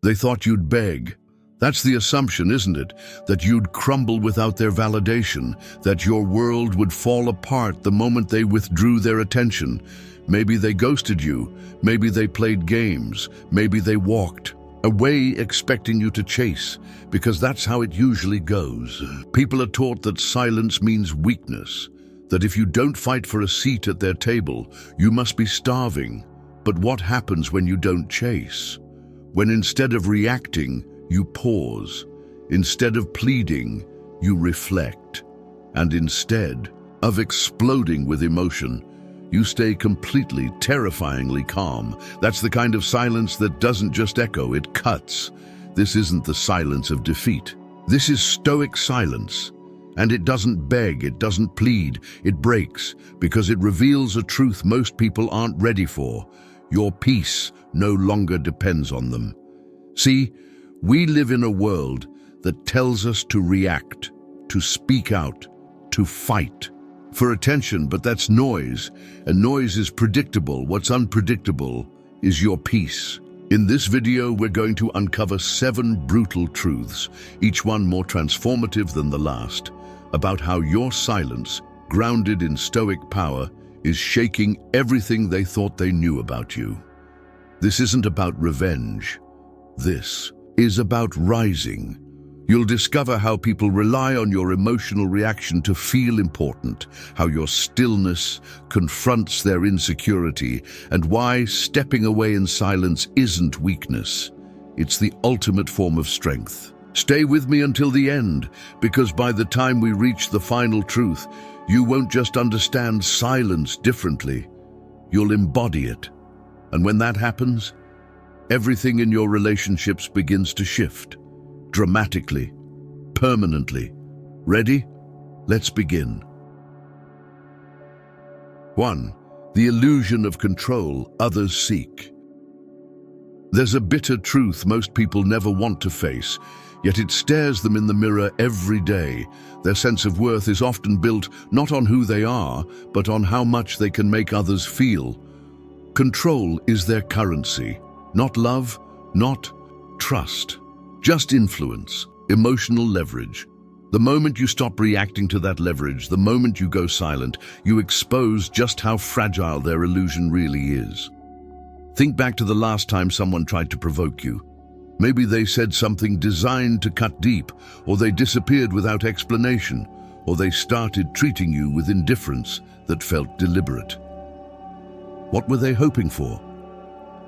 They thought you'd beg. That's the assumption, isn't it? That you'd crumble without their validation, that your world would fall apart the moment they withdrew their attention. Maybe they ghosted you, maybe they played games, maybe they walked away expecting you to chase, because that's how it usually goes. People are taught that silence means weakness, that if you don't fight for a seat at their table, you must be starving. But what happens when you don't chase? When instead of reacting, you pause. Instead of pleading, you reflect. And instead of exploding with emotion, you stay completely, terrifyingly calm. That's the kind of silence that doesn't just echo, it cuts. This isn't the silence of defeat. This is Stoic silence. And it doesn't beg, it doesn't plead, it breaks, because it reveals a truth most people aren't ready for. Your peace no longer depends on them. See, we live in a world that tells us to react, to speak out, to fight for attention, but that's noise, and noise is predictable. What's unpredictable is your peace. In this video, we're going to uncover 7 brutal truths, each one more transformative than the last, about how your silence, grounded in Stoic power, is shaking everything they thought they knew about you. This isn't about revenge. This is about rising. You'll discover how people rely on your emotional reaction to feel important, how your stillness confronts their insecurity, and why stepping away in silence isn't weakness. It's the ultimate form of strength. Stay with me until the end, because by the time we reach the final truth, you won't just understand silence differently, you'll embody it. And when that happens, everything in your relationships begins to shift. Dramatically, permanently. Ready? Let's begin. 1. The illusion of control others seek. There's a bitter truth most people never want to face, yet it stares them in the mirror every day. Their sense of worth is often built not on who they are, but on how much they can make others feel. Control is their currency, not love, not trust. Just influence, emotional leverage. The moment you stop reacting to that leverage, the moment you go silent, you expose just how fragile their illusion really is. Think back to the last time someone tried to provoke you. Maybe they said something designed to cut deep, or they disappeared without explanation, or they started treating you with indifference that felt deliberate. What were they hoping for?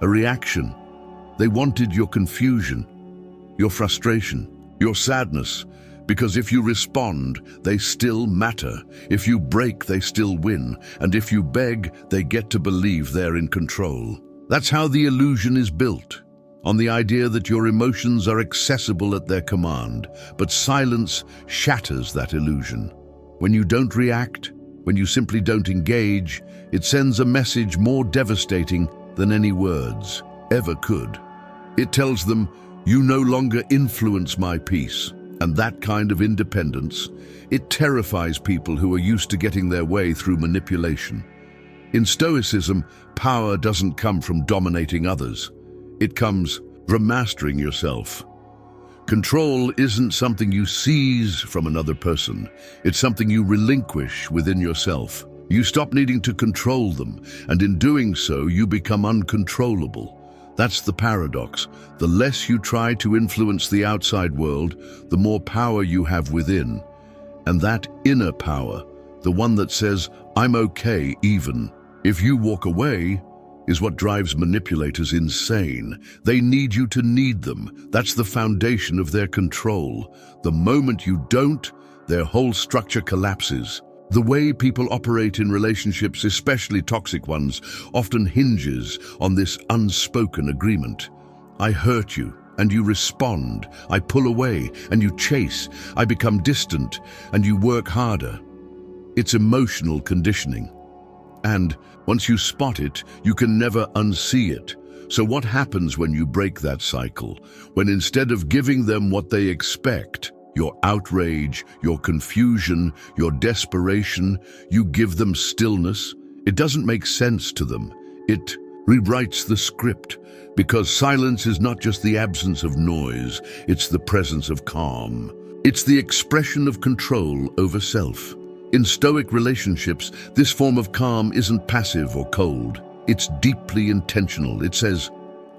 A reaction. They wanted your confusion, your frustration, your sadness, because if you respond, they still matter. If you break, they still win. And if you beg, they get to believe they're in control. That's how the illusion is built, on the idea that your emotions are accessible at their command. But silence shatters that illusion. When you don't react, when you simply don't engage, it sends a message more devastating than any words ever could. It tells them, you no longer influence my peace. And that kind of independence, it terrifies people who are used to getting their way through manipulation. In Stoicism, power doesn't come from dominating others. It comes from mastering yourself. Control isn't something you seize from another person. It's something you relinquish within yourself. You stop needing to control them, and in doing so, you become uncontrollable. That's the paradox. The less you try to influence the outside world, the more power you have within. And that inner power, the one that says, I'm okay even if you walk away, is what drives manipulators insane. They need you to need them. That's the foundation of their control. The moment you don't, their whole structure collapses. The way people operate in relationships, especially toxic ones, often hinges on this unspoken agreement. I hurt you, and you respond. I pull away, and you chase. I become distant, and you work harder. It's emotional conditioning. And once you spot it, you can never unsee it. So what happens when you break that cycle? When instead of giving them what they expect, your outrage, your confusion, your desperation, you give them stillness? It doesn't make sense to them. It rewrites the script, because silence is not just the absence of noise, it's the presence of calm. It's the expression of control over self. In Stoic relationships, this form of calm isn't passive or cold. It's deeply intentional. It says,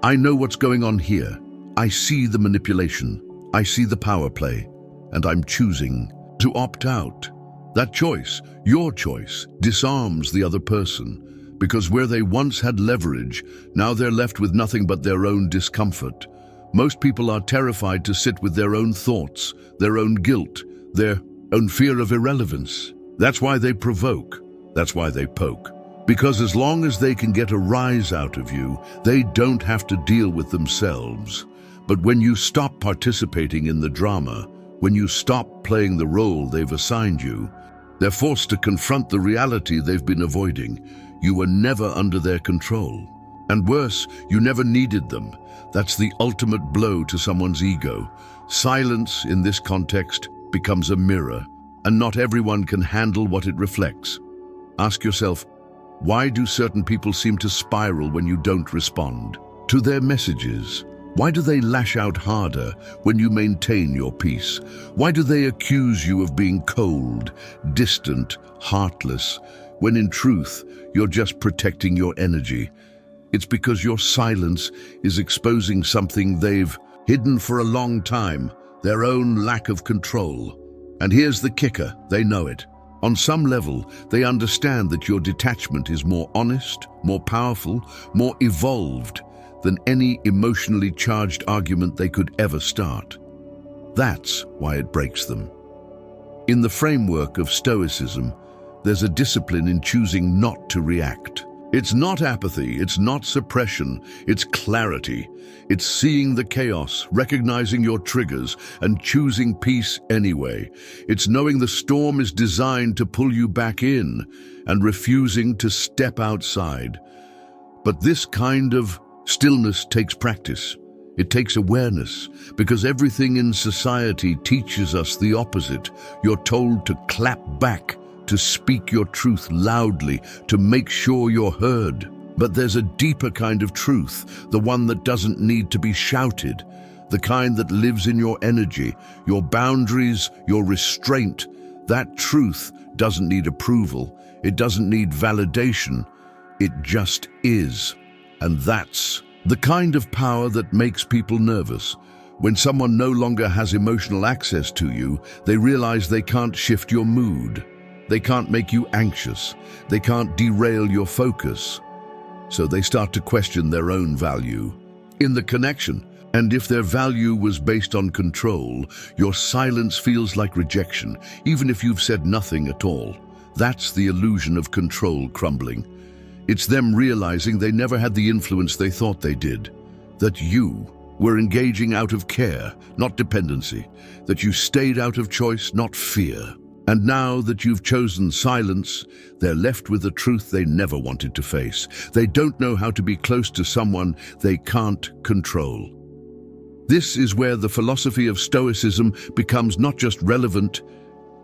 I know what's going on here. I see the manipulation. I see the power play. And I'm choosing to opt out. That choice, your choice, disarms the other person. Because where they once had leverage, now they're left with nothing but their own discomfort. Most people are terrified to sit with their own thoughts, their own guilt, their own fear of irrelevance. That's why they provoke. That's why they poke. Because as long as they can get a rise out of you, they don't have to deal with themselves. But when you stop participating in the drama, when you stop playing the role they've assigned you, they're forced to confront the reality they've been avoiding. You were never under their control. And worse, you never needed them. That's the ultimate blow to someone's ego. Silence, in this context, becomes a mirror, and not everyone can handle what it reflects. Ask yourself, why do certain people seem to spiral when you don't respond to their messages? Why do they lash out harder when you maintain your peace? Why do they accuse you of being cold, distant, heartless, when in truth, you're just protecting your energy? It's because your silence is exposing something they've hidden for a long time, their own lack of control. And here's the kicker, they know it. On some level, they understand that your detachment is more honest, more powerful, more evolved than any emotionally charged argument they could ever start. That's why it breaks them. In the framework of Stoicism, there's a discipline in choosing not to react. It's not apathy, it's not suppression, it's clarity. It's seeing the chaos, recognizing your triggers, and choosing peace anyway. It's knowing the storm is designed to pull you back in and refusing to step outside. But this kind of stillness takes practice. It takes awareness, because everything in society teaches us the opposite. You're told to clap back, to speak your truth loudly, to make sure you're heard. But there's a deeper kind of truth, the one that doesn't need to be shouted, the kind that lives in your energy, your boundaries, your restraint. That truth doesn't need approval. It doesn't need validation. It just is. And that's the kind of power that makes people nervous. When someone no longer has emotional access to you, they realize they can't shift your mood. They can't make you anxious. They can't derail your focus. So they start to question their own value in the connection. And if their value was based on control, your silence feels like rejection, even if you've said nothing at all. That's the illusion of control crumbling. It's them realizing they never had the influence they thought they did. That you were engaging out of care, not dependency. That you stayed out of choice, not fear. And now that you've chosen silence, they're left with a truth they never wanted to face. They don't know how to be close to someone they can't control. This is where the philosophy of Stoicism becomes not just relevant,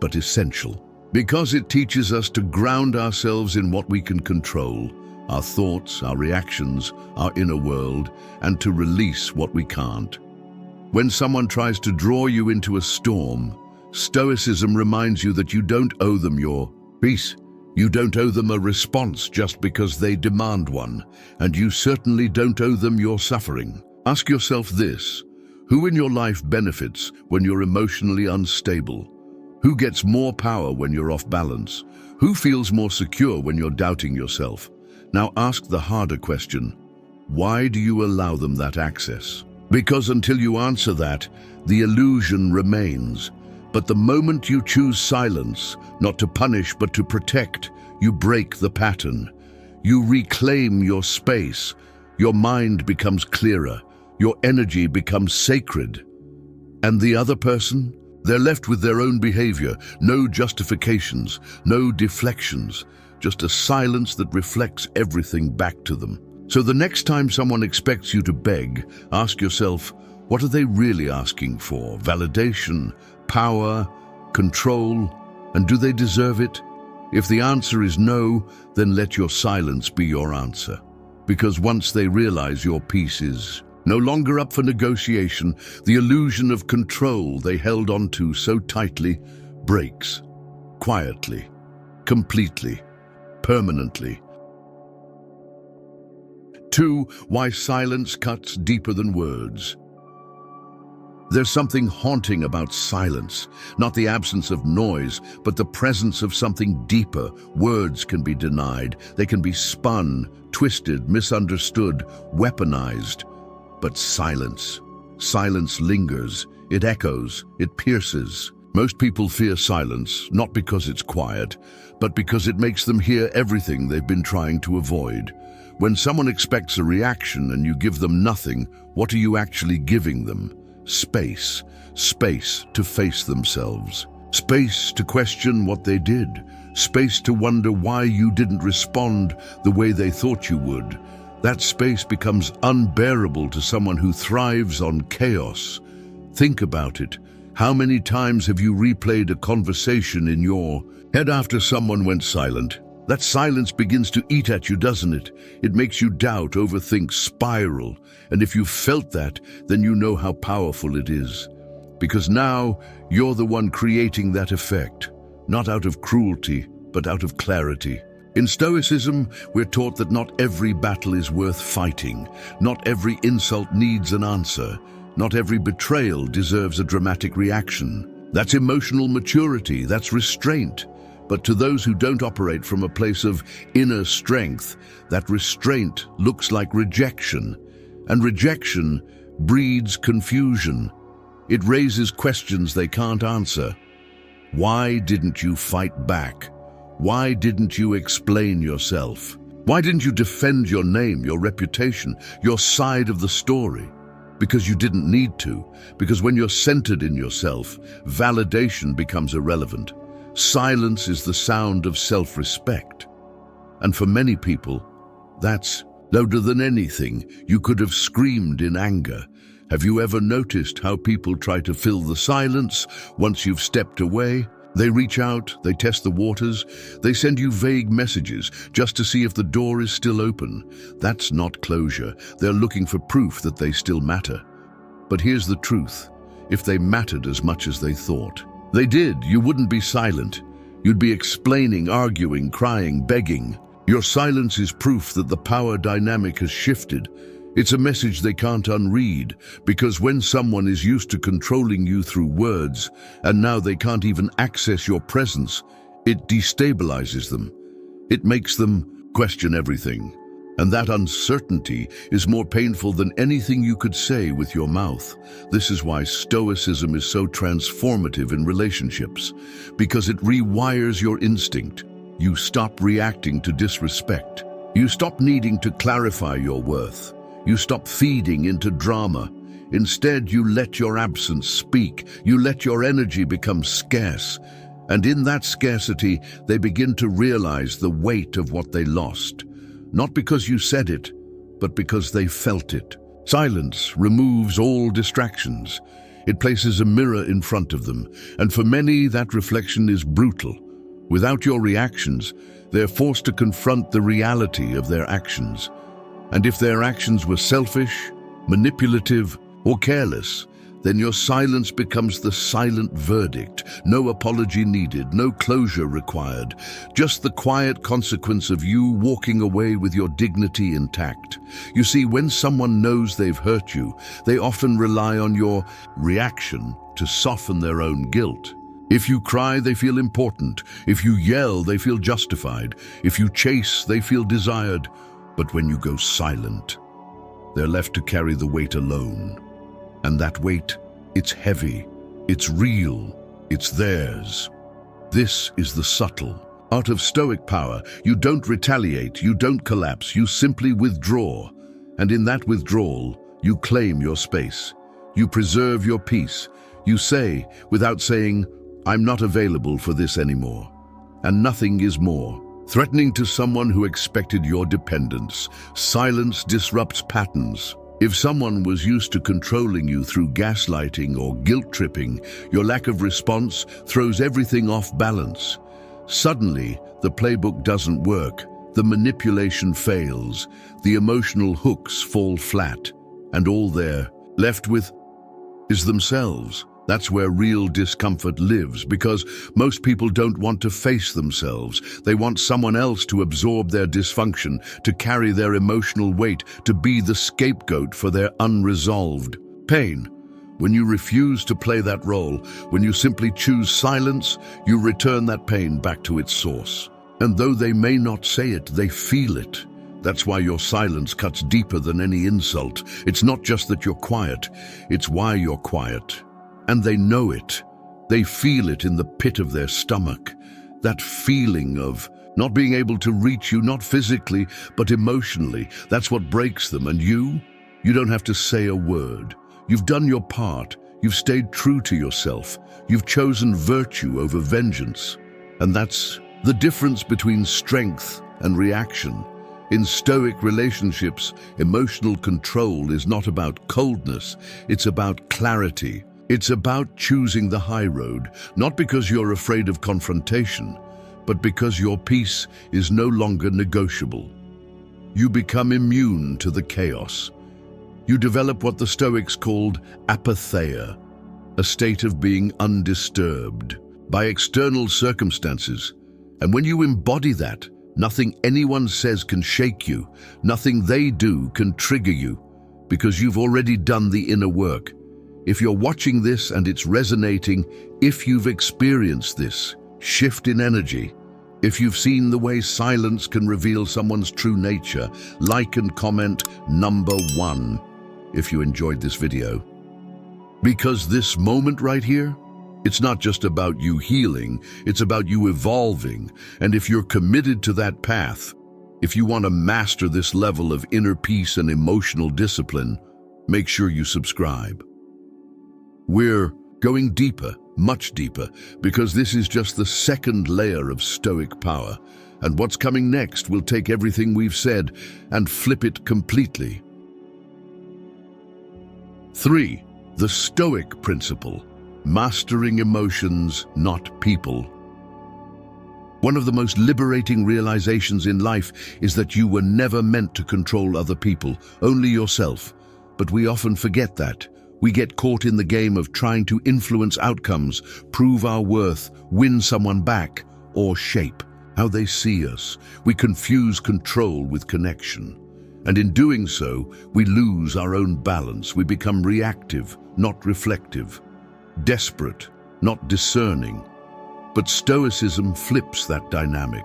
but essential. Because it teaches us to ground ourselves in what we can control, our thoughts, our reactions, our inner world, and to release what we can't. When someone tries to draw you into a storm, Stoicism reminds you that you don't owe them your peace. You don't owe them a response just because they demand one, and you certainly don't owe them your suffering. Ask yourself this: who in your life benefits when you're emotionally unstable? Who gets more power when you're off balance? Who feels more secure when you're doubting yourself? Now ask the harder question: why do you allow them that access? Because until you answer that, the illusion remains. But the moment you choose silence, not to punish but to protect, you break the pattern. You reclaim your space. Your mind becomes clearer. Your energy becomes sacred. And the other person? They're left with their own behavior, no justifications, no deflections, just a silence that reflects everything back to them. So the next time someone expects you to beg, ask yourself, what are they really asking for? Validation, power, control, and do they deserve it? If the answer is no, then let your silence be your answer. Because once they realize your peace is no longer up for negotiation, the illusion of control they held onto so tightly breaks, quietly, completely, permanently. 2. Why silence cuts deeper than words. There's something haunting about silence, not the absence of noise, but the presence of something deeper. Words can be denied, they can be spun, twisted, misunderstood, weaponized. But silence lingers, it echoes, it pierces. Most people fear silence, not because it's quiet, but because it makes them hear everything they've been trying to avoid. When someone expects a reaction and you give them nothing, what are you actually giving them? Space to face themselves, space to question what they did, space to wonder why you didn't respond the way they thought you would. That space becomes unbearable to someone who thrives on chaos. Think about it. How many times have you replayed a conversation in your head after someone went silent? That silence begins to eat at you, doesn't it? It makes you doubt, overthink, spiral. And if you've felt that, then you know how powerful it is. Because now you're the one creating that effect, not out of cruelty, but out of clarity. In Stoicism, we're taught that not every battle is worth fighting. Not every insult needs an answer. Not every betrayal deserves a dramatic reaction. That's emotional maturity, that's restraint. But to those who don't operate from a place of inner strength, that restraint looks like rejection. And rejection breeds confusion. It raises questions they can't answer. Why didn't you fight back? Why didn't you explain yourself? Why didn't you defend your name, your reputation, your side of the story? Because you didn't need to. Because when you're centered in yourself, validation becomes irrelevant. Silence is the sound of self-respect. And for many people, that's louder than anything. You could have screamed in anger. Have you ever noticed how people try to fill the silence once you've stepped away? They reach out, they test the waters, they send you vague messages just to see if the door is still open. That's not closure. They're looking for proof that they still matter. But here's the truth. If they mattered as much as they thought, they did, you wouldn't be silent. You'd be explaining, arguing, crying, begging. Your silence is proof that the power dynamic has shifted. It's a message they can't unread, because when someone is used to controlling you through words, and now they can't even access your presence, it destabilizes them. It makes them question everything. And that uncertainty is more painful than anything you could say with your mouth. This is why Stoicism is so transformative in relationships, because it rewires your instinct. You stop reacting to disrespect. You stop needing to clarify your worth. You stop feeding into drama. Instead, you let your absence speak. You let your energy become scarce. And in that scarcity, they begin to realize the weight of what they lost. Not because you said it, but because they felt it. Silence removes all distractions. It places a mirror in front of them, and for many, that reflection is brutal. Without your reactions, they're forced to confront the reality of their actions. And if their actions were selfish, manipulative, or careless, then your silence becomes the silent verdict. No apology needed, no closure required, just the quiet consequence of you walking away with your dignity intact. You see, when someone knows they've hurt you, they often rely on your reaction to soften their own guilt. If you cry, they feel important. If you yell, they feel justified. If you chase, they feel desired. But when you go silent, they're left to carry the weight alone. And that weight, it's heavy, it's real, it's theirs. This is the subtle art of Stoic power. You don't retaliate, you don't collapse, you simply withdraw. And in that withdrawal, you claim your space. You preserve your peace. You say, without saying, I'm not available for this anymore. And nothing is more threatening to someone who expected your dependence. Silence disrupts patterns. If someone was used to controlling you through gaslighting or guilt-tripping, your lack of response throws everything off balance. Suddenly, the playbook doesn't work. The manipulation fails, the emotional hooks fall flat, and all they're left with is themselves. That's where real discomfort lives, because most people don't want to face themselves. They want someone else to absorb their dysfunction, to carry their emotional weight, to be the scapegoat for their unresolved pain. When you refuse to play that role, when you simply choose silence, you return that pain back to its source. And though they may not say it, they feel it. That's why your silence cuts deeper than any insult. It's not just that you're quiet, it's why you're quiet. And they know it. They feel it in the pit of their stomach. That feeling of not being able to reach you, not physically, but emotionally. That's what breaks them. And you don't have to say a word. You've done your part. You've stayed true to yourself. You've chosen virtue over vengeance. And that's the difference between strength and reaction. In Stoic relationships, emotional control is not about coldness, it's about clarity. It's about choosing the high road, not because you're afraid of confrontation, but because your peace is no longer negotiable. You become immune to the chaos. You develop what the Stoics called apatheia, a state of being undisturbed by external circumstances. And when you embody that, nothing anyone says can shake you. Nothing they do can trigger you, because you've already done the inner work. If you're watching this and it's resonating, if you've experienced this shift in energy, if you've seen the way silence can reveal someone's true nature, like and comment #1 if you enjoyed this video. Because this moment right here, it's not just about you healing, it's about you evolving. And if you're committed to that path, if you want to master this level of inner peace and emotional discipline, make sure you subscribe. We're going deeper, much deeper, because this is just the second layer of Stoic power. And what's coming next will take everything we've said and flip it completely. 3. The Stoic principle. Mastering emotions, not people. One of the most liberating realizations in life is that you were never meant to control other people, only yourself. But we often forget that. We get caught in the game of trying to influence outcomes, prove our worth, win someone back, or shape how they see us. We confuse control with connection. And in doing so, we lose our own balance. We become reactive, not reflective. Desperate, not discerning. But Stoicism flips that dynamic.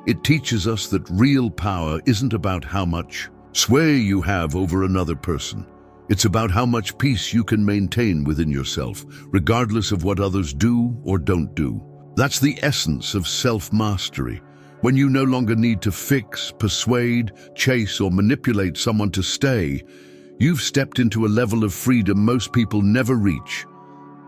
It teaches us that real power isn't about how much sway you have over another person. It's about how much peace you can maintain within yourself, regardless of what others do or don't do. That's the essence of self-mastery. When you no longer need to fix, persuade, chase, or manipulate someone to stay, you've stepped into a level of freedom most people never reach.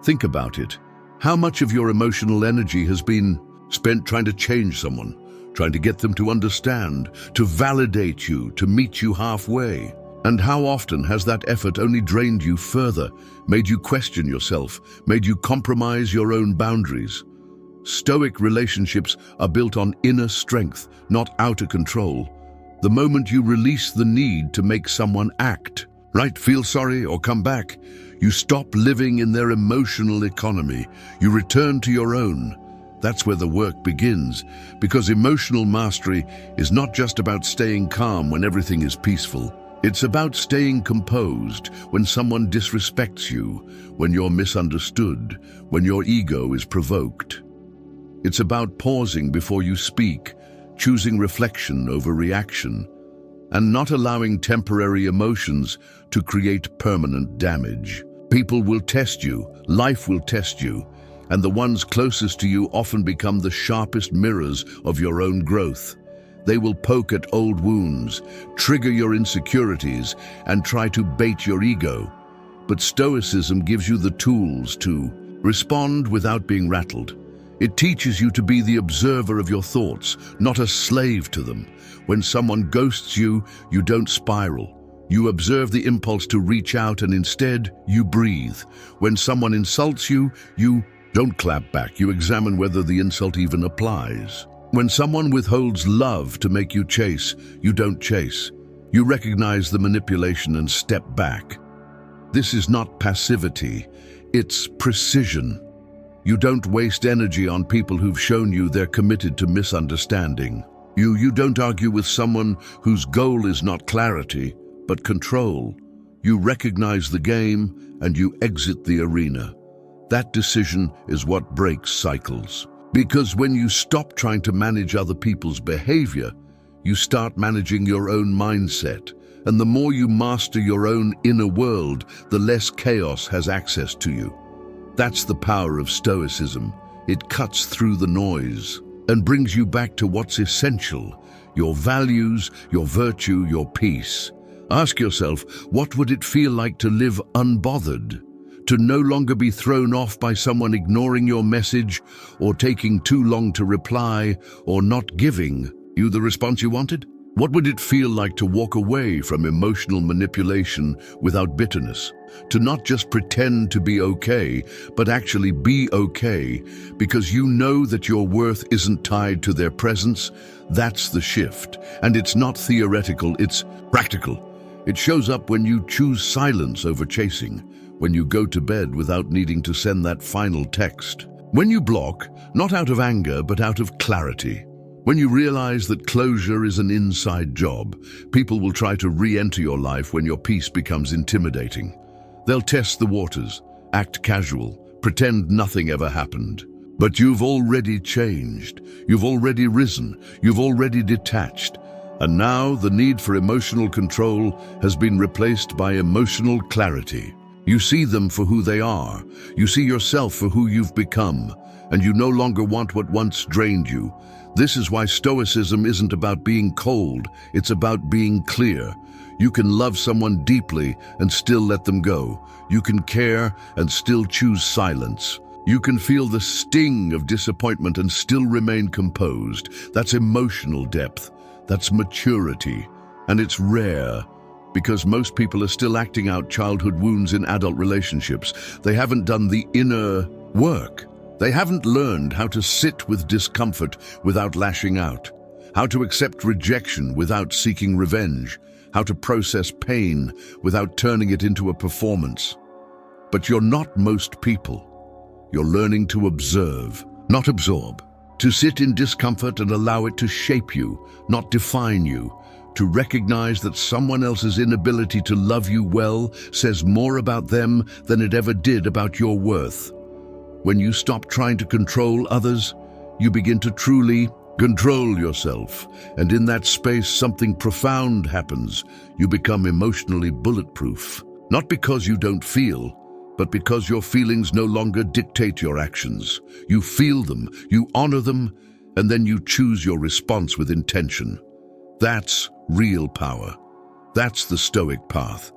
Think about it. How much of your emotional energy has been spent trying to change someone, trying to get them to understand, to validate you, to meet you halfway? And how often has that effort only drained you further, made you question yourself, made you compromise your own boundaries? Stoic relationships are built on inner strength, not outer control. The moment you release the need to make someone act, right, feel sorry or come back, you stop living in their emotional economy. You return to your own. That's where the work begins, because emotional mastery is not just about staying calm when everything is peaceful. It's about staying composed when someone disrespects you, when you're misunderstood, when your ego is provoked. It's about pausing before you speak, choosing reflection over reaction, and not allowing temporary emotions to create permanent damage. People will test you, life will test you, and the ones closest to you often become the sharpest mirrors of your own growth. They will poke at old wounds, trigger your insecurities, and try to bait your ego. But Stoicism gives you the tools to respond without being rattled. It teaches you to be the observer of your thoughts, not a slave to them. When someone ghosts you, you don't spiral. You observe the impulse to reach out, and instead, you breathe. When someone insults you, you don't clap back. You examine whether the insult even applies. When someone withholds love to make you chase, you don't chase. You recognize the manipulation and step back. This is not passivity, it's precision. You don't waste energy on people who've shown you they're committed to misunderstanding. You don't argue with someone whose goal is not clarity, but control. You recognize the game and you exit the arena. That decision is what breaks cycles. Because when you stop trying to manage other people's behavior, you start managing your own mindset. And the more you master your own inner world, the less chaos has access to you. That's the power of Stoicism. It cuts through the noise and brings you back to what's essential: your values, your virtue, your peace. Ask yourself, what would it feel like to live unbothered? To no longer be thrown off by someone ignoring your message, or taking too long to reply, or not giving you the response you wanted? What would it feel like to walk away from emotional manipulation without bitterness? To not just pretend to be okay, but actually be okay, because you know that your worth isn't tied to their presence? That's the shift. And it's not theoretical, it's practical. It shows up when you choose silence over chasing, when you go to bed without needing to send that final text, when you block, not out of anger, but out of clarity. When you realize that closure is an inside job, people will try to re-enter your life when your peace becomes intimidating. They'll test the waters, act casual, pretend nothing ever happened. But you've already changed, you've already risen, you've already detached. And now the need for emotional control has been replaced by emotional clarity. You see them for who they are, you see yourself for who you've become, and you no longer want what once drained you. This is why Stoicism isn't about being cold, it's about being clear. You can love someone deeply and still let them go. You can care and still choose silence. You can feel the sting of disappointment and still remain composed. That's emotional depth. That's maturity. And it's rare, because most people are still acting out childhood wounds in adult relationships. They haven't done the inner work. They haven't learned how to sit with discomfort without lashing out, how to accept rejection without seeking revenge, how to process pain without turning it into a performance. But you're not most people. You're learning to observe, not absorb. To sit in discomfort and allow it to shape you, not define you. To recognize that someone else's inability to love you well says more about them than it ever did about your worth. When you stop trying to control others, you begin to truly control yourself. And in that space, something profound happens. You become emotionally bulletproof. Not because you don't feel, but because your feelings no longer dictate your actions. You feel them, you honor them, and then you choose your response with intention. That's real power. That's the Stoic path.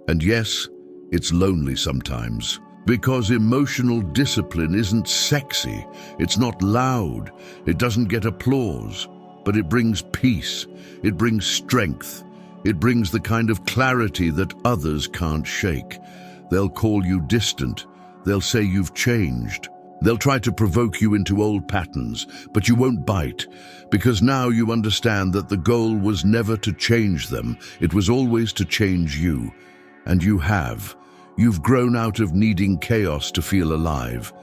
And yes, it's lonely sometimes, because emotional discipline isn't sexy, it's not loud, it doesn't get applause, but it brings peace, it brings strength, it brings the kind of clarity that others can't shake. They'll call you distant, they'll say you've changed, they'll try to provoke you into old patterns, but you won't bite, because now you understand that the goal was never to change them, it was always to change you. And you have. You've grown out of needing chaos to feel alive.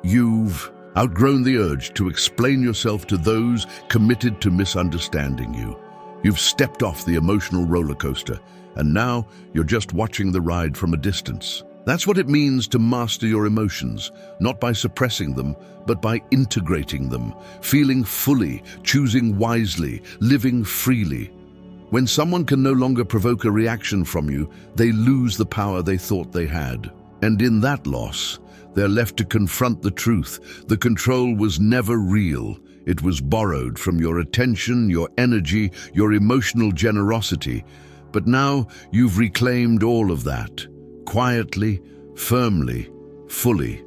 You've outgrown the urge to explain yourself to those committed to misunderstanding you. You've stepped off the emotional roller coaster, and now you're just watching the ride from a distance. That's what it means to master your emotions, not by suppressing them, but by integrating them, feeling fully, choosing wisely, living freely. When someone can no longer provoke a reaction from you, they lose the power they thought they had. And in that loss, they're left to confront the truth. The control was never real. It was borrowed from your attention, your energy, your emotional generosity. But now you've reclaimed all of that, quietly, firmly, fully.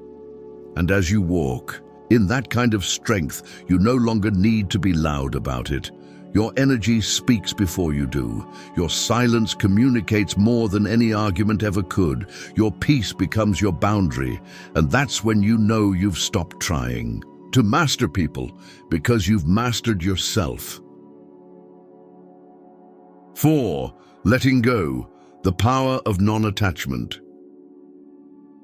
And as you walk, in that kind of strength, you no longer need to be loud about it. Your energy speaks before you do. Your silence communicates more than any argument ever could. Your peace becomes your boundary, and that's when you know you've stopped trying. to master people because you've mastered yourself. 4. Letting go, the power of non-attachment.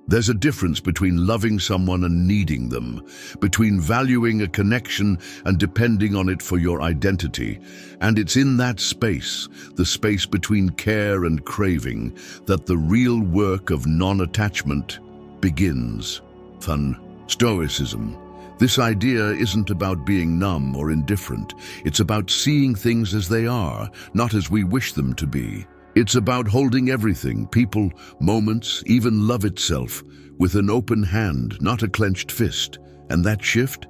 There's a difference between loving someone and needing them, between valuing a connection and depending on it for your identity. And it's in that space, the space between care and craving, that the real work of non-attachment begins. Stoicism. This idea isn't about being numb or indifferent. It's about seeing things as they are, not as we wish them to be. It's about holding everything, people, moments, even love itself, with an open hand, not a clenched fist. And that shift,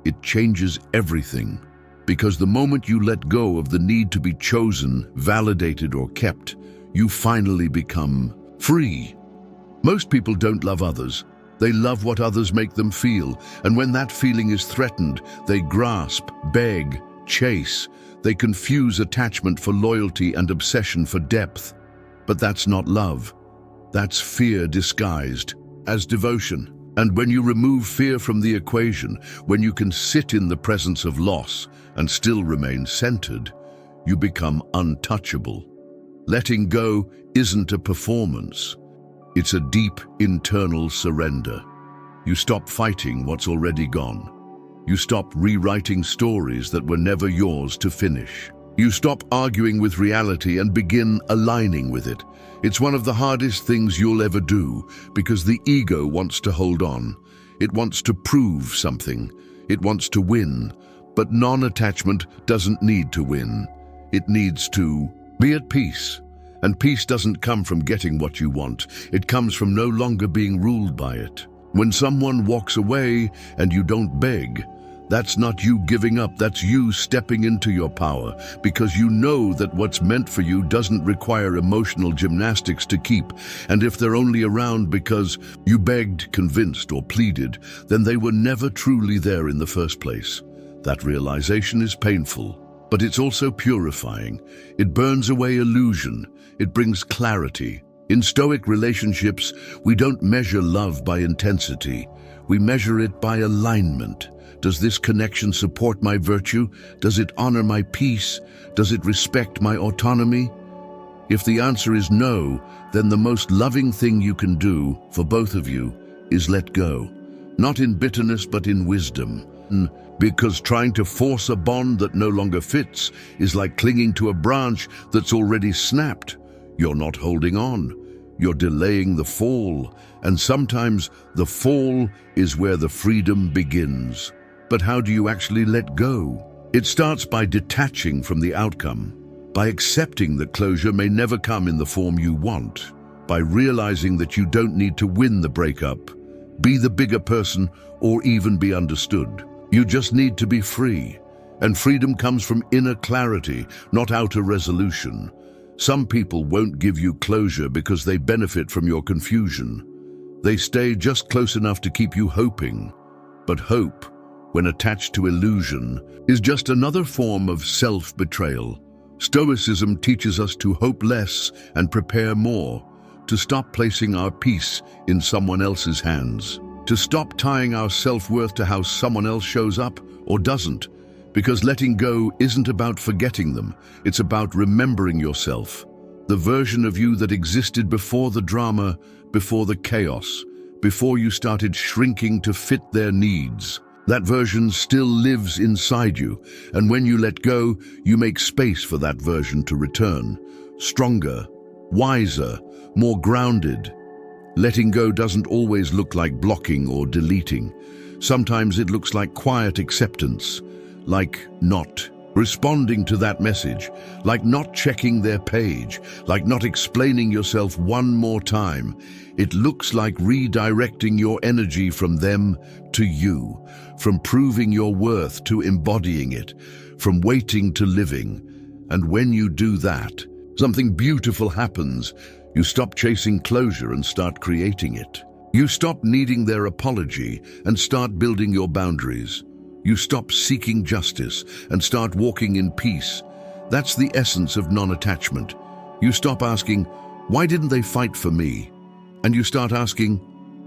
it changes everything. Because the moment you let go of the need to be chosen, validated, or kept, you finally become free. Most people don't love others. They love what others make them feel. And when that feeling is threatened, they grasp, beg, chase. They confuse attachment for loyalty and obsession for depth. But that's not love. That's fear disguised as devotion. And when you remove fear from the equation, when you can sit in the presence of loss and still remain centered, you become untouchable. Letting go isn't a performance. It's a deep internal surrender. You stop fighting what's already gone. You stop rewriting stories that were never yours to finish. You stop arguing with reality and begin aligning with it. It's one of the hardest things you'll ever do because the ego wants to hold on. It wants to prove something. It wants to win. But non-attachment doesn't need to win. It needs to be at peace. And peace doesn't come from getting what you want. It comes from no longer being ruled by it. When someone walks away and you don't beg, that's not you giving up, that's you stepping into your power, because you know that what's meant for you doesn't require emotional gymnastics to keep. And if they're only around because you begged, convinced, or pleaded, then they were never truly there in the first place. That realization is painful, but it's also purifying. It burns away illusion. It brings clarity. In Stoic relationships, we don't measure love by intensity. We measure it by alignment. Does this connection support my virtue? Does it honor my peace? Does it respect my autonomy? If the answer is no, then the most loving thing you can do for both of you is let go. Not in bitterness, but in wisdom. Because trying to force a bond that no longer fits is like clinging to a branch that's already snapped. You're not holding on. You're delaying the fall. And sometimes the fall is where the freedom begins. But how do you actually let go? It starts by detaching from the outcome, by accepting that closure may never come in the form you want, by realizing that you don't need to win the breakup, be the bigger person, or even be understood. You just need to be free. And freedom comes from inner clarity, not outer resolution. Some people won't give you closure because they benefit from your confusion. They stay just close enough to keep you hoping. But hope, when attached to illusion, is just another form of self-betrayal. Stoicism teaches us to hope less and prepare more, to stop placing our peace in someone else's hands, to stop tying our self-worth to how someone else shows up or doesn't, because letting go isn't about forgetting them, it's about remembering yourself, the version of you that existed before the drama, before the chaos, before you started shrinking to fit their needs. That version still lives inside you, and when you let go, you make space for that version to return, stronger, wiser, more grounded. Letting go doesn't always look like blocking or deleting. Sometimes it looks like quiet acceptance, like not responding to that message, like not checking their page, like not explaining yourself one more time. It looks like redirecting your energy from them to you, from proving your worth to embodying it, from waiting to living. And when you do that, something beautiful happens. You stop chasing closure and start creating it. You stop needing their apology and start building your boundaries. You stop seeking justice and start walking in peace. That's the essence of non-attachment. You stop asking, why didn't they fight for me? And you start asking,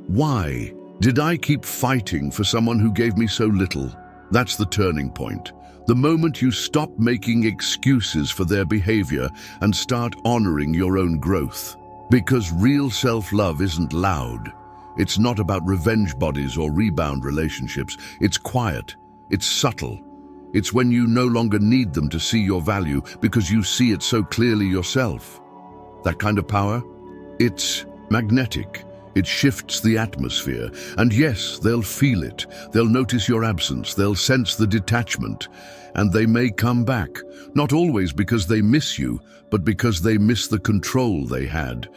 why Did I keep fighting for someone who gave me so little? That's the turning point. The moment you stop making excuses for their behavior and start honoring your own growth. Because real self-love isn't loud. It's not about revenge bodies or rebound relationships. It's quiet. It's subtle. It's when you no longer need them to see your value because you see it so clearly yourself. That kind of power? It's magnetic. It shifts the atmosphere. And yes, they'll feel it. They'll notice your absence. They'll sense the detachment. And they may come back. Not always because they miss you, but because they miss the control they had.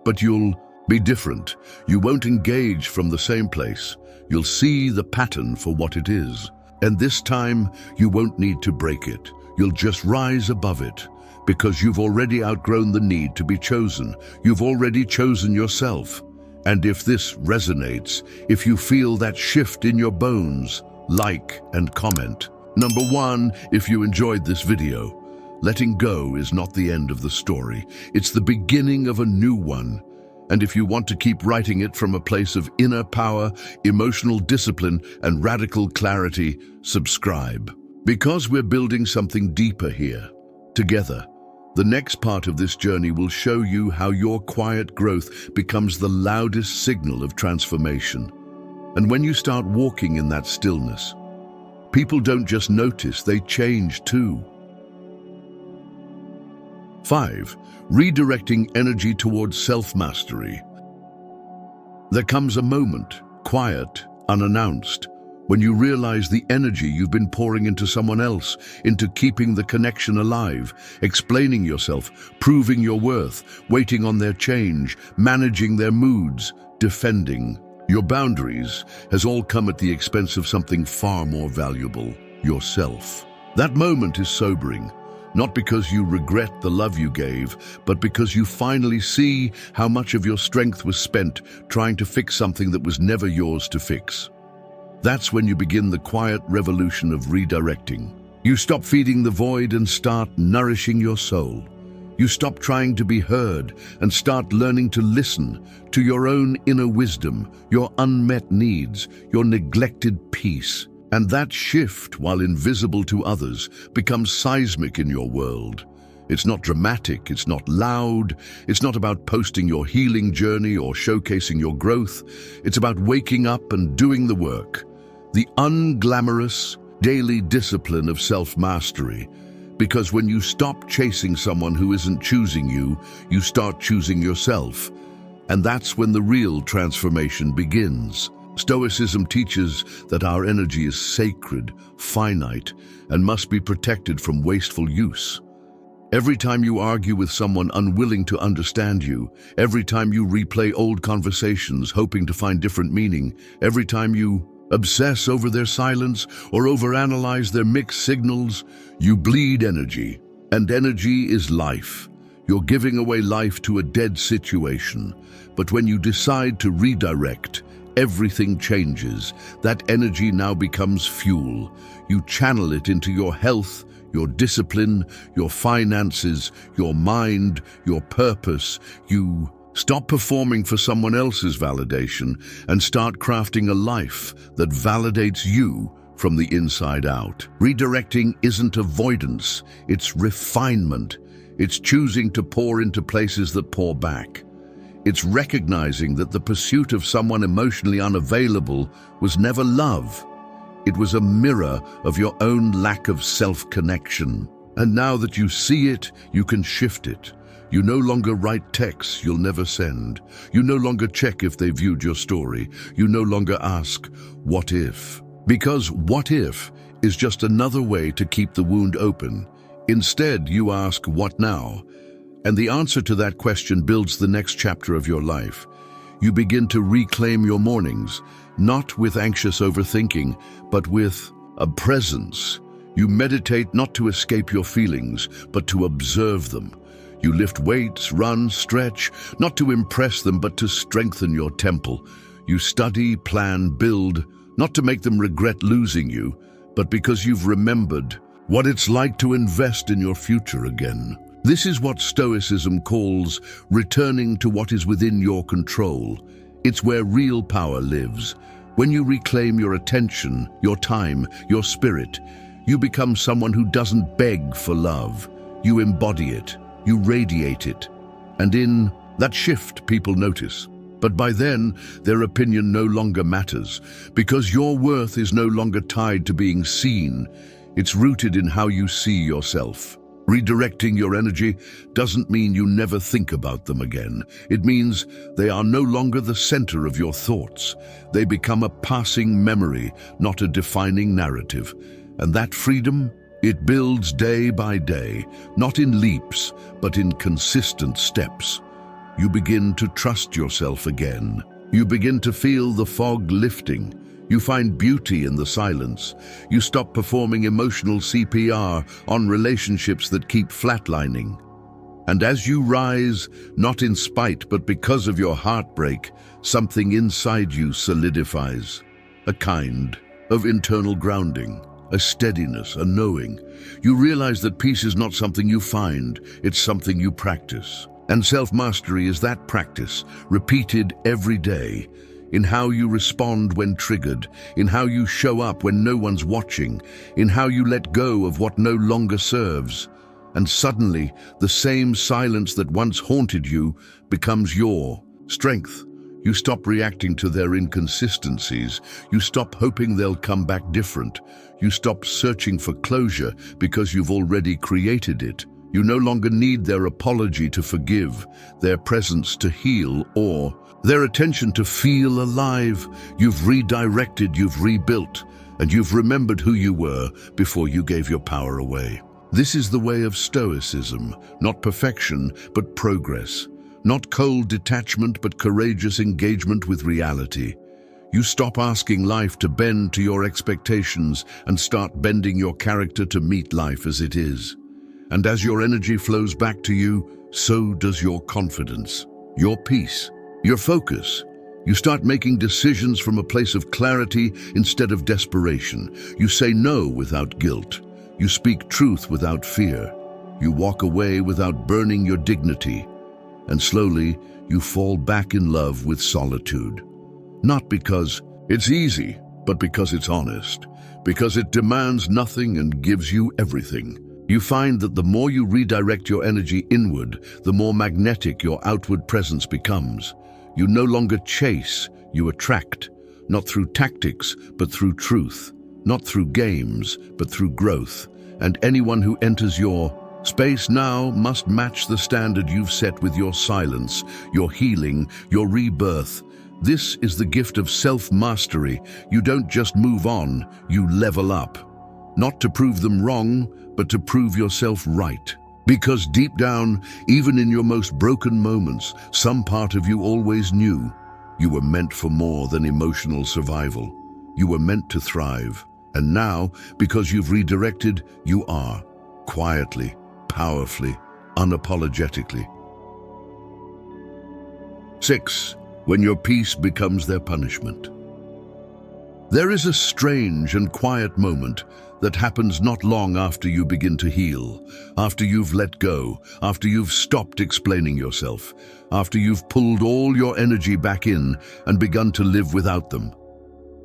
But you'll be different. You won't engage from the same place. You'll see the pattern for what it is. And this time, you won't need to break it. You'll just rise above it. Because you've already outgrown the need to be chosen. You've already chosen yourself. And if this resonates, if you feel that shift in your bones, like and comment. Number 1, if you enjoyed this video, letting go is not the end of the story. It's the beginning of a new one. And if you want to keep writing it from a place of inner power, emotional discipline, and radical clarity, subscribe. Because we're building something deeper here, together. The next part of this journey will show you how your quiet growth becomes the loudest signal of transformation. And when you start walking in that stillness, people don't just notice, they change too. 5. Redirecting energy towards self-mastery. There comes a moment, quiet, unannounced, when you realize the energy you've been pouring into someone else, into keeping the connection alive, explaining yourself, proving your worth, waiting on their change, managing their moods, defending your boundaries, has all come at the expense of something far more valuable, yourself. That moment is sobering. Not because you regret the love you gave, but because you finally see how much of your strength was spent trying to fix something that was never yours to fix. That's when you begin the quiet revolution of redirecting. You stop feeding the void and start nourishing your soul. You stop trying to be heard and start learning to listen to your own inner wisdom, your unmet needs, your neglected peace. And that shift, while invisible to others, becomes seismic in your world. It's not dramatic, it's not loud, it's not about posting your healing journey or showcasing your growth. It's about waking up and doing the work. The unglamorous, daily discipline of self-mastery. Because when you stop chasing someone who isn't choosing you, you start choosing yourself. And that's when the real transformation begins. Stoicism teaches that our energy is sacred, finite, and must be protected from wasteful use. Every time you argue with someone unwilling to understand you, every time you replay old conversations hoping to find different meaning, every time you obsess over their silence or overanalyze their mixed signals, you bleed energy. And energy is life. You're giving away life to a dead situation. But when you decide to redirect, everything changes. That energy now becomes fuel. You channel it into your health, your discipline, your finances, your mind, your purpose. You stop performing for someone else's validation and start crafting a life that validates you from the inside out. Redirecting isn't avoidance, it's refinement. It's choosing to pour into places that pour back. It's recognizing that the pursuit of someone emotionally unavailable was never love. It was a mirror of your own lack of self-connection. And now that you see it, you can shift it. You no longer write texts you'll never send. You no longer check if they viewed your story. You no longer ask, what if? Because what if is just another way to keep the wound open. Instead, you ask, what now? And the answer to that question builds the next chapter of your life. You begin to reclaim your mornings, not with anxious overthinking, but with a presence. You meditate not to escape your feelings, but to observe them. You lift weights, run, stretch, not to impress them, but to strengthen your temple. You study, plan, build, not to make them regret losing you, but because you've remembered what it's like to invest in your future again. This is what Stoicism calls returning to what is within your control. It's where real power lives. When you reclaim your attention, your time, your spirit, you become someone who doesn't beg for love. You embody it, you radiate it. And in that shift, people notice. But by then, their opinion no longer matters, because your worth is no longer tied to being seen. It's rooted in how you see yourself. Redirecting your energy doesn't mean you never think about them again. It means they are no longer the center of your thoughts. They become a passing memory, not a defining narrative. And that freedom, it builds day by day, not in leaps, but in consistent steps. You begin to trust yourself again. You begin to feel the fog lifting. You find beauty in the silence. You stop performing emotional CPR on relationships that keep flatlining. And as you rise, not in spite but because of your heartbreak, something inside you solidifies. A kind of internal grounding, a steadiness, a knowing. You realize that peace is not something you find, it's something you practice. And self-mastery is that practice, repeated every day, in how you respond when triggered, in how you show up when no one's watching, in how you let go of what no longer serves. And suddenly, the same silence that once haunted you becomes your strength. You stop reacting to their inconsistencies. You stop hoping they'll come back different. You stop searching for closure because you've already created it. You no longer need their apology to forgive, their presence to heal, or their attention to feel alive. You've redirected, you've rebuilt, and you've remembered who you were before you gave your power away. This is the way of Stoicism, not perfection, but progress. Not cold detachment, but courageous engagement with reality. You stop asking life to bend to your expectations and start bending your character to meet life as it is. And as your energy flows back to you, so does your confidence, your peace, your focus. You start making decisions from a place of clarity instead of desperation. You say no without guilt. You speak truth without fear. You walk away without burning your dignity. And slowly, you fall back in love with solitude. Not because it's easy, but because it's honest. Because it demands nothing and gives you everything. You find that the more you redirect your energy inward, the more magnetic your outward presence becomes. You no longer chase, you attract, not through tactics, but through truth, not through games, but through growth. And anyone who enters your space now must match the standard you've set with your silence, your healing, your rebirth. This is the gift of self-mastery. You don't just move on, you level up. Not to prove them wrong, but to prove yourself right. Because deep down, even in your most broken moments, some part of you always knew you were meant for more than emotional survival. You were meant to thrive. And now, because you've redirected, you are. Quietly, powerfully, unapologetically. 6. When your peace becomes their punishment. There is a strange and quiet moment that happens not long after you begin to heal, after you've let go, after you've stopped explaining yourself, after you've pulled all your energy back in and begun to live without them.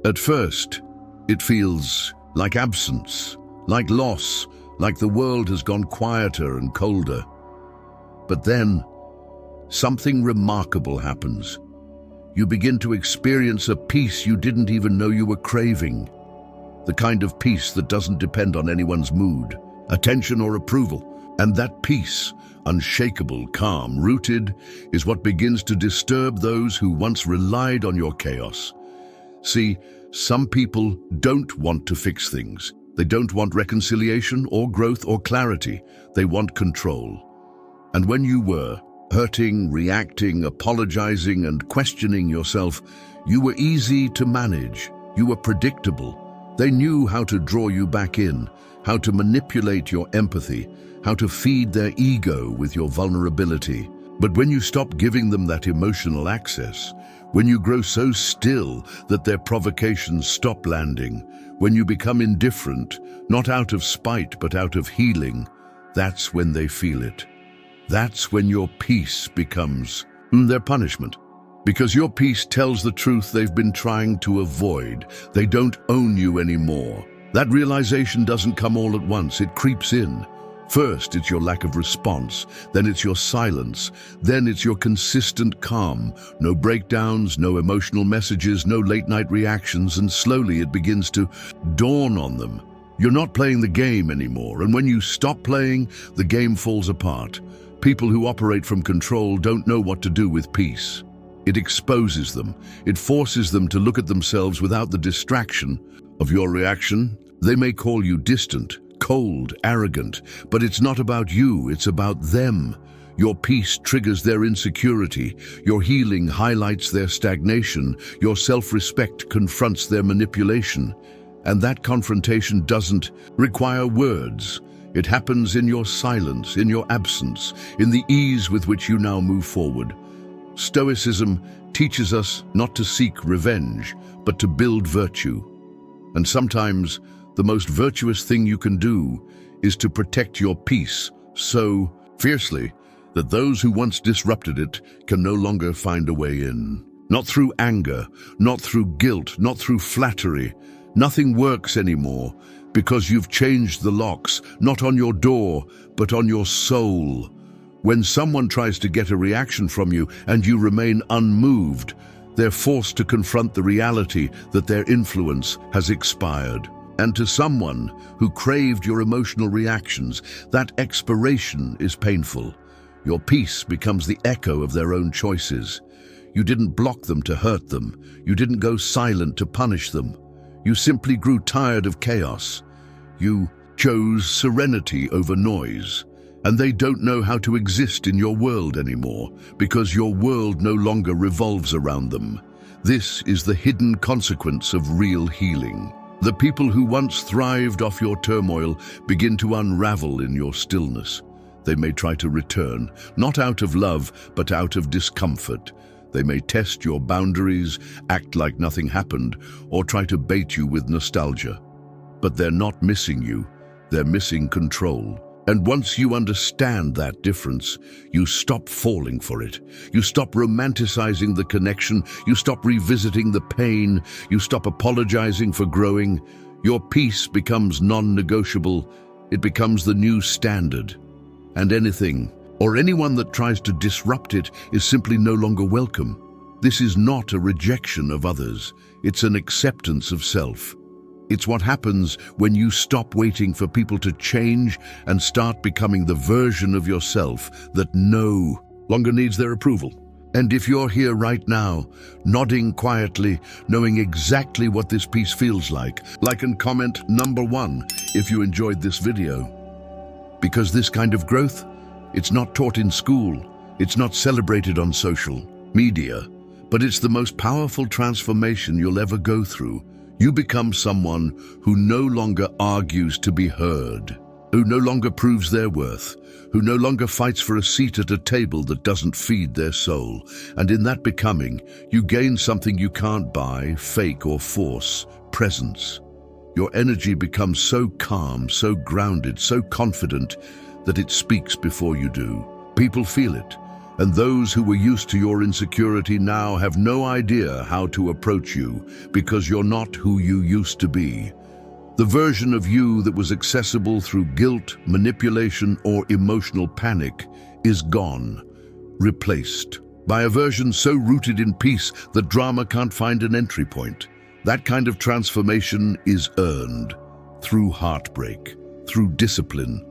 At first, it feels like absence, like loss, like the world has gone quieter and colder. But then, something remarkable happens. You begin to experience a peace you didn't even know you were craving. The kind of peace that doesn't depend on anyone's mood, attention or approval. And that peace, unshakable, calm, rooted, is what begins to disturb those who once relied on your chaos. See, some people don't want to fix things. They don't want reconciliation or growth or clarity. They want control. And when you were hurting, reacting, apologizing, and questioning yourself, you were easy to manage. You were predictable. They knew how to draw you back in, how to manipulate your empathy, how to feed their ego with your vulnerability. But when you stop giving them that emotional access, when you grow so still that their provocations stop landing, when you become indifferent, not out of spite but out of healing, that's when they feel it. That's when your peace becomes their punishment. Because your peace tells the truth they've been trying to avoid. They don't own you anymore. That realization doesn't come all at once, it creeps in. First, it's your lack of response, then it's your silence, then it's your consistent calm. No breakdowns, no emotional messages, no late-night reactions, and slowly it begins to dawn on them. You're not playing the game anymore, and when you stop playing, the game falls apart. People who operate from control don't know what to do with peace. It exposes them. It forces them to look at themselves without the distraction of your reaction. They may call you distant, cold, arrogant, but it's not about you, it's about them. Your peace triggers their insecurity. Your healing highlights their stagnation. Your self-respect confronts their manipulation. And that confrontation doesn't require words. It happens in your silence, in your absence, in the ease with which you now move forward. Stoicism teaches us not to seek revenge, but to build virtue. And sometimes the most virtuous thing you can do is to protect your peace so fiercely that those who once disrupted it can no longer find a way in. Not through anger, not through guilt, not through flattery. Nothing works anymore because you've changed the locks, not on your door, but on your soul. When someone tries to get a reaction from you and you remain unmoved, they're forced to confront the reality that their influence has expired. And to someone who craved your emotional reactions, that expiration is painful. Your peace becomes the echo of their own choices. You didn't block them to hurt them. You didn't go silent to punish them. You simply grew tired of chaos. You chose serenity over noise. And they don't know how to exist in your world anymore because your world no longer revolves around them. This is the hidden consequence of real healing. The people who once thrived off your turmoil begin to unravel in your stillness. They may try to return, not out of love, but out of discomfort. They may test your boundaries, act like nothing happened, or try to bait you with nostalgia. But they're not missing you, they're missing control. And once you understand that difference, you stop falling for it. You stop romanticizing the connection. You stop revisiting the pain. You stop apologizing for growing. Your peace becomes non-negotiable. It becomes the new standard. And anything or anyone that tries to disrupt it is simply no longer welcome. This is not a rejection of others. It's an acceptance of self. It's what happens when you stop waiting for people to change and start becoming the version of yourself that no longer needs their approval. And if you're here right now, nodding quietly, knowing exactly what this peace feels like and comment #1 if you enjoyed this video. Because this kind of growth, it's not taught in school, it's not celebrated on social media, but it's the most powerful transformation you'll ever go through. You become someone who no longer argues to be heard, who no longer proves their worth, who no longer fights for a seat at a table that doesn't feed their soul. And in that becoming, you gain something you can't buy, fake or force: presence. Your energy becomes so calm, so grounded, so confident that it speaks before you do. People feel it. And those who were used to your insecurity now have no idea how to approach you because you're not who you used to be. The version of you that was accessible through guilt, manipulation, or emotional panic is gone, replaced by a version so rooted in peace that drama can't find an entry point. That kind of transformation is earned through heartbreak, through discipline,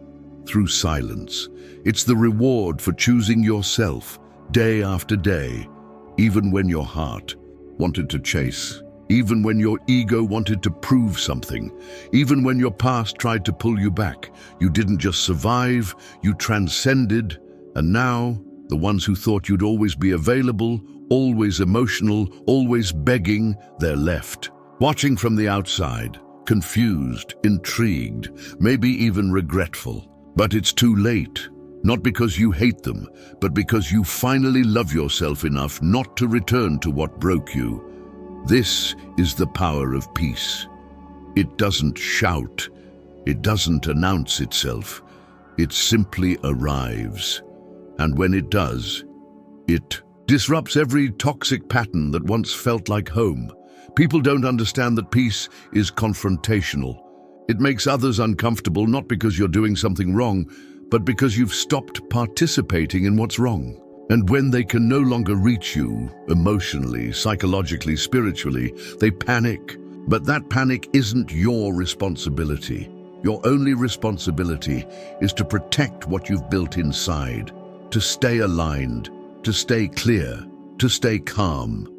through silence. It's the reward for choosing yourself day after day, even when your heart wanted to chase, even when your ego wanted to prove something, even when your past tried to pull you back. You didn't just survive, you transcended. And now, the ones who thought you'd always be available, always emotional, always begging, they're left, watching from the outside, confused, intrigued, maybe even regretful. But it's too late, not because you hate them, but because you finally love yourself enough not to return to what broke you. This is the power of peace. It doesn't shout, it doesn't announce itself, it simply arrives. And when it does, it disrupts every toxic pattern that once felt like home. People don't understand that peace is confrontational. It makes others uncomfortable not because you're doing something wrong, but because you've stopped participating in what's wrong. And when they can no longer reach you emotionally, psychologically, spiritually, they panic. But that panic isn't your responsibility. Your only responsibility is to protect what you've built inside, to stay aligned, to stay clear, to stay calm.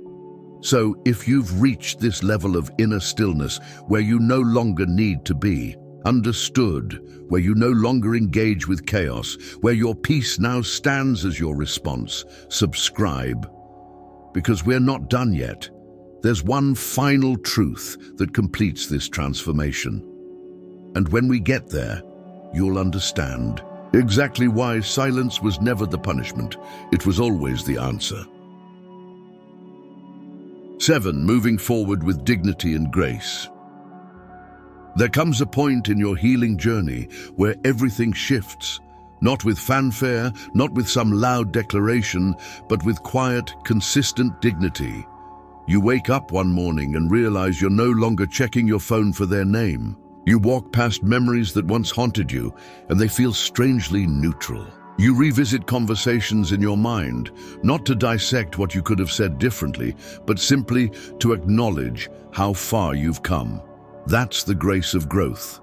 So if you've reached this level of inner stillness where you no longer need to be understood, where you no longer engage with chaos, where your peace now stands as your response, subscribe. Because we're not done yet. There's one final truth that completes this transformation. And when we get there, you'll understand exactly why silence was never the punishment. It was always the answer. 7. Moving forward with dignity and grace. There comes a point in your healing journey where everything shifts, not with fanfare, not with some loud declaration, but with quiet, consistent dignity. You wake up one morning and realize you're no longer checking your phone for their name. You walk past memories that once haunted you, and they feel strangely neutral. You revisit conversations in your mind, not to dissect what you could have said differently, but simply to acknowledge how far you've come. That's the grace of growth.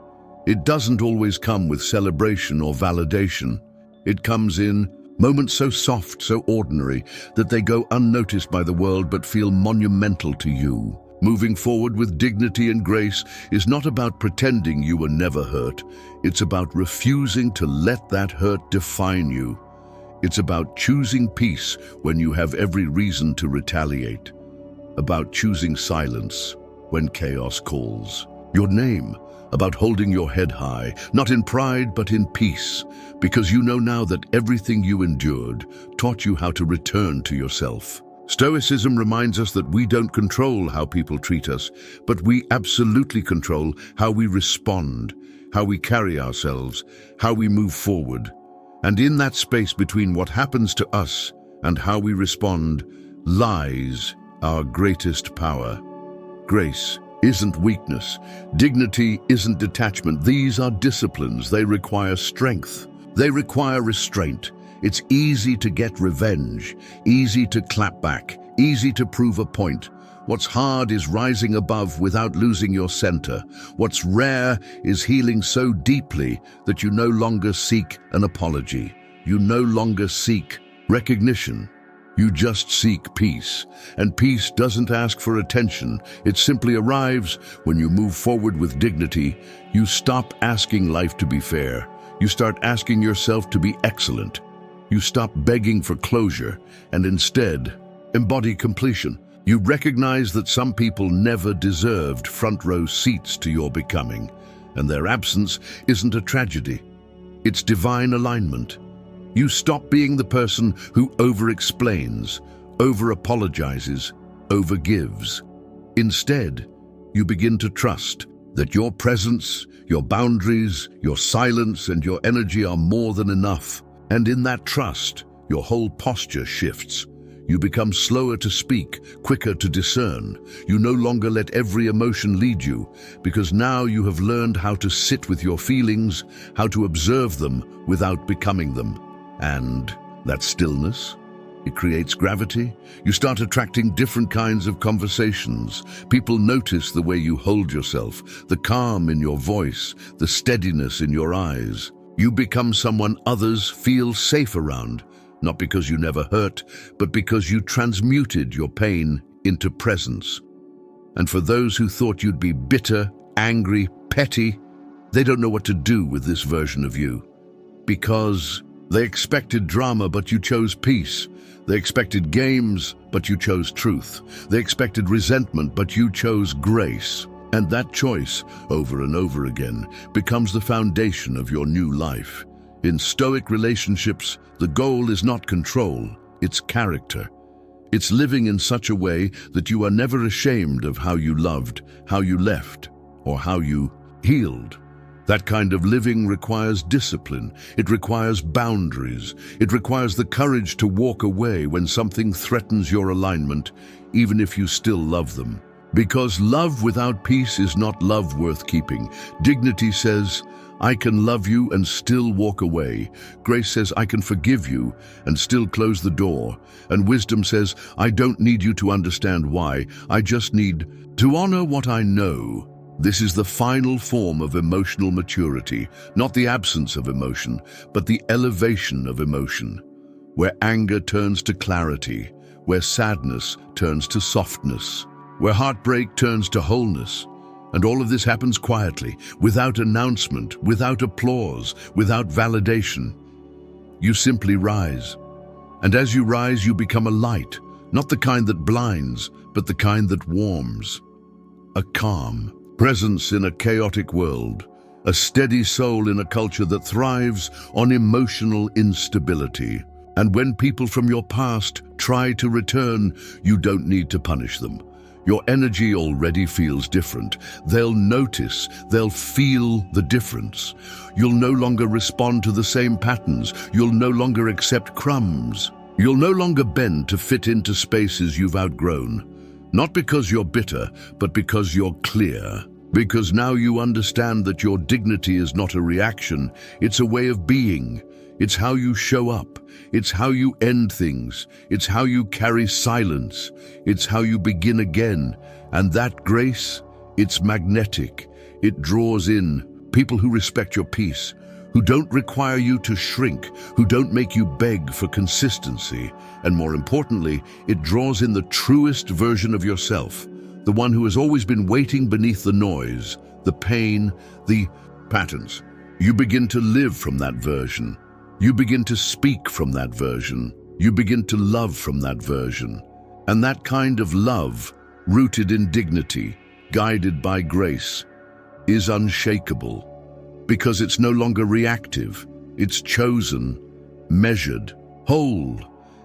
It doesn't always come with celebration or validation. It comes in moments so soft, so ordinary, that they go unnoticed by the world but feel monumental to you. Moving forward with dignity and grace is not about pretending you were never hurt. It's about refusing to let that hurt define you. It's about choosing peace when you have every reason to retaliate. About choosing silence when chaos calls. Your name, about holding your head high, not in pride but in peace, because you know now that everything you endured taught you how to return to yourself. Stoicism reminds us that we don't control how people treat us, but we absolutely control how we respond, how we carry ourselves, how we move forward. And in that space between what happens to us and how we respond lies our greatest power. Grace isn't weakness. Dignity isn't detachment. These are disciplines. They require strength. They require restraint. It's easy to get revenge, easy to clap back, easy to prove a point. What's hard is rising above without losing your center. What's rare is healing so deeply that you no longer seek an apology. You no longer seek recognition. You just seek peace. And peace doesn't ask for attention. It simply arrives when you move forward with dignity. You stop asking life to be fair. You start asking yourself to be excellent. You stop begging for closure and instead embody completion. You recognize that some people never deserved front row seats to your becoming, and their absence isn't a tragedy. It's divine alignment. You stop being the person who over-explains, over-apologizes, over-gives. Instead, you begin to trust that your presence, your boundaries, your silence, and your energy are more than enough. And in that trust, your whole posture shifts. You become slower to speak, quicker to discern. You no longer let every emotion lead you, because now you have learned how to sit with your feelings, how to observe them without becoming them. And that stillness, it creates gravity. You start attracting different kinds of conversations. People notice the way you hold yourself, the calm in your voice, the steadiness in your eyes. You become someone others feel safe around, not because you never hurt, but because you transmuted your pain into presence. And for those who thought you'd be bitter, angry, petty, they don't know what to do with this version of you. Because they expected drama, but you chose peace. They expected games, but you chose truth. They expected resentment, but you chose grace. And that choice, over and over again, becomes the foundation of your new life. In Stoic relationships, the goal is not control, it's character. It's living in such a way that you are never ashamed of how you loved, how you left, or how you healed. That kind of living requires discipline. It requires boundaries. It requires the courage to walk away when something threatens your alignment, even if you still love them. Because love without peace is not love worth keeping. Dignity says, I can love you and still walk away. Grace says, I can forgive you and still close the door. And wisdom says, I don't need you to understand why. I just need to honor what I know. This is the final form of emotional maturity, not the absence of emotion, but the elevation of emotion, where anger turns to clarity, where sadness turns to softness, where heartbreak turns to wholeness. And all of this happens quietly, without announcement, without applause, without validation. You simply rise. And as you rise, you become a light, not the kind that blinds, but the kind that warms. A calm presence in a chaotic world, a steady soul in a culture that thrives on emotional instability. And when people from your past try to return, you don't need to punish them. Your energy already feels different. They'll notice, they'll feel the difference. You'll no longer respond to the same patterns. You'll no longer accept crumbs. You'll no longer bend to fit into spaces you've outgrown. Not because you're bitter, but because you're clear. Because now you understand that your dignity is not a reaction, it's a way of being. It's how you show up. It's how you end things. It's how you carry silence. It's how you begin again. And that grace, it's magnetic. It draws in people who respect your peace, who don't require you to shrink, who don't make you beg for consistency. And more importantly, it draws in the truest version of yourself, the one who has always been waiting beneath the noise, the pain, the patterns. You begin to live from that version. You begin to speak from that version. You begin to love from that version. And that kind of love, rooted in dignity, guided by grace, is unshakable. Because it's no longer reactive. It's chosen, measured, whole.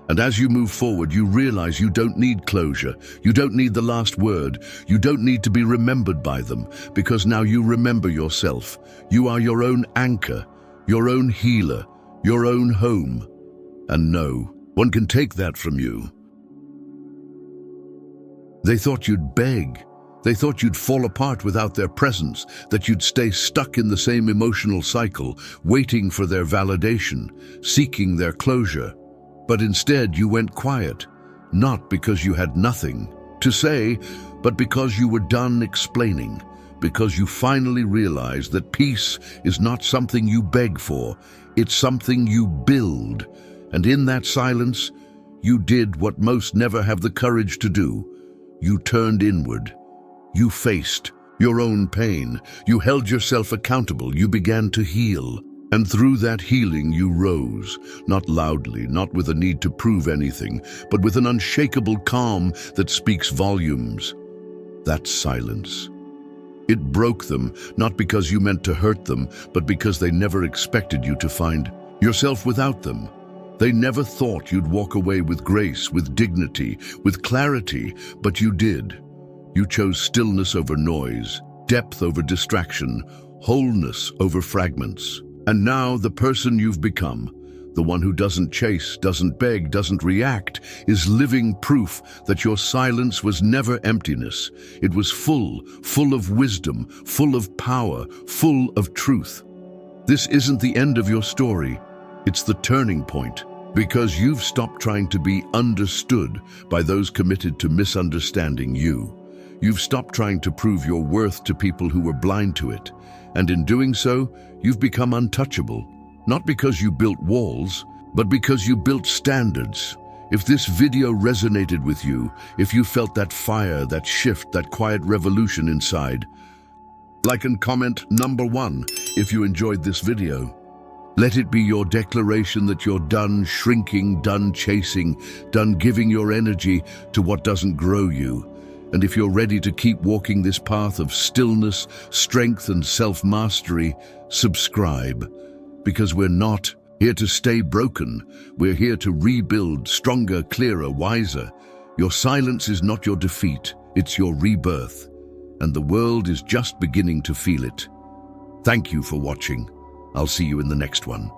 And as you move forward, you realize you don't need closure. You don't need the last word. You don't need to be remembered by them, because now you remember yourself. You are your own anchor, your own healer, your own home. And no one can take that from you. They thought you'd beg. They thought you'd fall apart without their presence, that you'd stay stuck in the same emotional cycle, waiting for their validation, seeking their closure. But instead you went quiet, not because you had nothing to say, but because you were done explaining, because you finally realized that peace is not something you beg for, it's something you build. And in that silence, you did what most never have the courage to do. You turned inward. You faced your own pain. You held yourself accountable. You began to heal. And through that healing you rose, not loudly, not with a need to prove anything, but with an unshakable calm that speaks volumes. That's silence. It broke them, not because you meant to hurt them, but because they never expected you to find yourself without them. They never thought you'd walk away with grace, with dignity, with clarity, but you did. You chose stillness over noise, depth over distraction, wholeness over fragments. And now the person you've become, the one who doesn't chase, doesn't beg, doesn't react, is living proof that your silence was never emptiness. It was full of wisdom, full of power, full of truth. This isn't the end of your story. It's the turning point, because you've stopped trying to be understood by those committed to misunderstanding you. You've stopped trying to prove your worth to people who were blind to it. And in doing so, you've become untouchable, not because you built walls, but because you built standards. If this video resonated with you, if you felt that fire, that shift, that quiet revolution inside, like and comment #1 if you enjoyed this video. Let it be your declaration that you're done shrinking, done chasing, done giving your energy to what doesn't grow you. And if you're ready to keep walking this path of stillness, strength, and self-mastery, subscribe. Because we're not here to stay broken. We're here to rebuild, stronger, clearer, wiser. Your silence is not your defeat, it's your rebirth. And the world is just beginning to feel it. Thank you for watching. I'll see you in the next one.